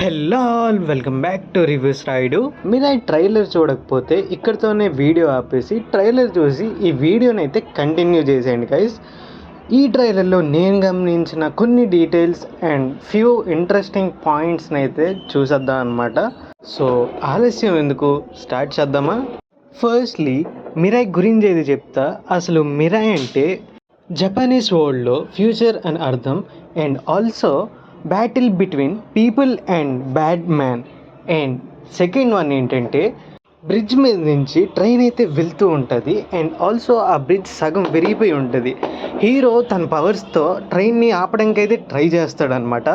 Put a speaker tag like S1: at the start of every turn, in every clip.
S1: Hello all, welcome back two reviews Rayudu. మీరు ఈ trailer చూడకపోతే ఇక్కడితోనే వీడియో ఆపేసి ట్రైలర్ చూసి ఈ వీడియోని అయితే కంటిన్యూ చేసేయండి గైస్. ఈ ట్రైలర్లో నేను గమనించిన కొన్ని డీటెయిల్స్ అండ్ ఫ్యూ ఇంట్రెస్టింగ్ పాయింట్స్ని అయితే చూసేద్దాం అనమాట. సో ఆలస్యం ఎందుకు, స్టార్ట్ చేద్దామా? ఫస్ట్లీ మిరాయ్ గురించి ఏది చెప్తా. అసలు మిరాయ్ అంటే జపనీస్ వరల్డ్లో ఫ్యూచర్ అని అర్థం, and also battle between people and bad man. And second one ఏంటంటే బ్రిడ్జ్ మీద నుంచి ట్రైన్ అయితే వెళ్తూ ఉంటుంది, అండ్ ఆల్సో ఆ బ్రిడ్జ్ సగం విరిగిపోయి ఉంటుంది. హీరో తన పవర్స్తో ట్రైన్ని ఆపడానికి అయితే ట్రై చేస్తాడనమాట.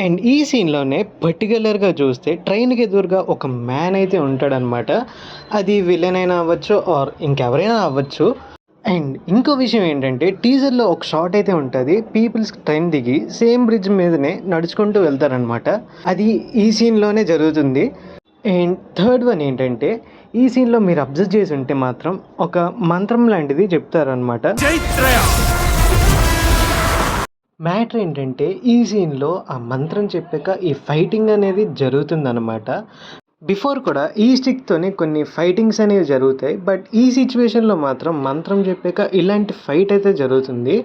S1: అండ్ ఈ సీన్లోనే పర్టికులర్గా చూస్తే ట్రైన్కి ఎదురుగా ఒక మ్యాన్ అయితే ఉంటాడనమాట. అది విలన్ అయినా అవ్వచ్చు ఆర్ ఇంకెవరైనా అవ్వచ్చు. అండ్ ఇంకో విషయం ఏంటంటే టీజర్లో ఒక షాట్ అయితే ఉంటుంది, పీపుల్స్ ట్రైన్ దిగి సేమ్ బ్రిడ్జ్ మీదనే నడుచుకుంటూ వెళ్తారనమాట. అది ఈ సీన్లోనే జరుగుతుంది. అండ్ థర్డ్ వన్ ఏంటంటే ఈ సీన్లో మీరు అబ్జర్వ్ చేసి ఉంటే మాత్రం ఒక మంత్రం లాంటిది చెప్తారనమాట. మ్యాటర్ ఏంటంటే ఈ సీన్లో ఆ మంత్రం చెప్పాక ఈ ఫైటింగ్ అనేది జరుగుతుందన్నమాట. బిఫోర్ కూడా ఈ స్టిక్తోనే కొన్ని ఫైటింగ్స్ అనేవి జరుగుతాయి, బట్ ఈ సిచ్యువేషన్లో మాత్రం మంత్రం చెప్పాక ఇలాంటి ఫైట్ అయితే జరుగుతుంది.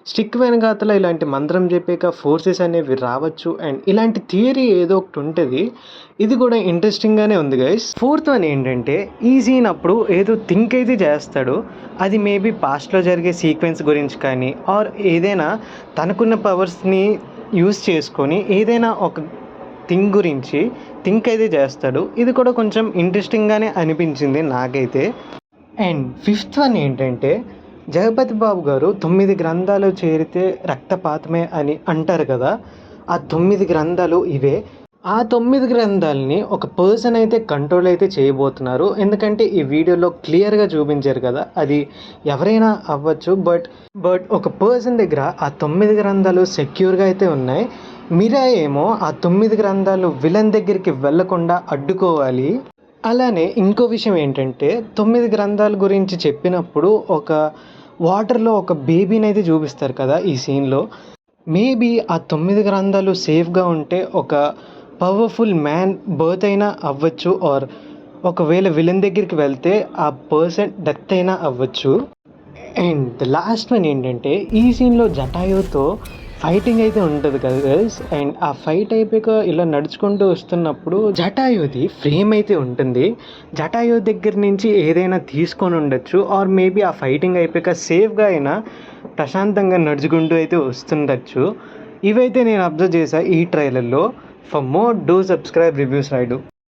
S1: స్టిక్ వెనకాతల ఇలాంటి మంత్రం చెప్పాక ఫోర్సెస్ అనేవి రావచ్చు, అండ్ ఇలాంటి థియరీ ఏదో ఒకటి ఉంటుంది. ఇది కూడా ఇంట్రెస్టింగ్గానే ఉంది గైస్. ఫోర్త్ వన్ ఏంటంటే ఈ సీన్ అప్పుడు ఏదో థింక్ అయితే చేస్తాడు. అది మేబీ పాస్ట్లో జరిగే సీక్వెన్స్ గురించి కానీ ఆర్ ఏదైనా తనకున్న పవర్స్ని యూస్ చేసుకొని ఏదైనా ఒక థింగ్ గురించి థింక్ అయితే చేస్తాడు. ఇది కూడా కొంచెం ఇంట్రెస్టింగ్గానే అనిపించింది నాకైతే. అండ్ ఫిఫ్త్ వన్ ఏంటంటే జగపతి బాబు గారు 9 గ్రంథాలు చేరితే రక్తపాతమే అని అంటారు కదా, ఆ 9 గ్రంథాలు ఇవే. ఆ 9 గ్రంథాలని ఒక పర్సన్ అయితే కంట్రోల్ అయితే చేయబోతున్నారు. ఎందుకంటే ఈ వీడియోలో క్లియర్గా చూపించారు కదా, అది ఎవరైనా అవ్వచ్చు. బట్ ఒక పర్సన్ దగ్గర ఆ 9 గ్రంథాలు సెక్యూర్గా అయితే ఉన్నాయి. మిరాయ్ ఏమో ఆ 9 గ్రంథాలు విలన్ దగ్గరికి వెళ్లకుండా అడ్డుకోవాలి. అలానే ఇంకో విషయం ఏంటంటే 9 గ్రంథాల గురించి చెప్పినప్పుడు ఒక వాటర్లో ఒక బేబీని అయితే చూపిస్తారు కదా ఈ సీన్లో. మేబీ ఆ 9 గ్రంథాలు సేఫ్గా ఉంటే ఒక పవర్ఫుల్ మ్యాన్ బర్త్ అయినా అవ్వచ్చు, ఆర్ ఒకవేళ విలన్ దగ్గరికి వెళ్తే ఆ పర్సన్ డెత్ అయినా అవ్వచ్చు. అండ్ ద లాస్ట్ వన్ ఏంటంటే ఈ సీన్లో జటాయుతో ఫైటింగ్ అయితే ఉంటుంది కదా గైస్. అండ్ ఆ ఫైట్ అయిపోయాక ఇలా నడుచుకుంటూ వస్తున్నప్పుడు జటాయుది ఫ్రేమ్ అయితే ఉంటుంది. జటాయు దగ్గర నుంచి ఏదైనా తీసుకొని ఉండొచ్చు, ఆర్ మేబీ ఆ ఫైటింగ్ అయిపోయాక సేఫ్గా అయినా ప్రశాంతంగా నడుచుకుంటూ అయితే వస్తుండొచ్చు. ఇవైతే నేను అబ్జర్వ్ చేశాను ఈ ట్రైలర్లో. For more do subscribe reviews Rayudu.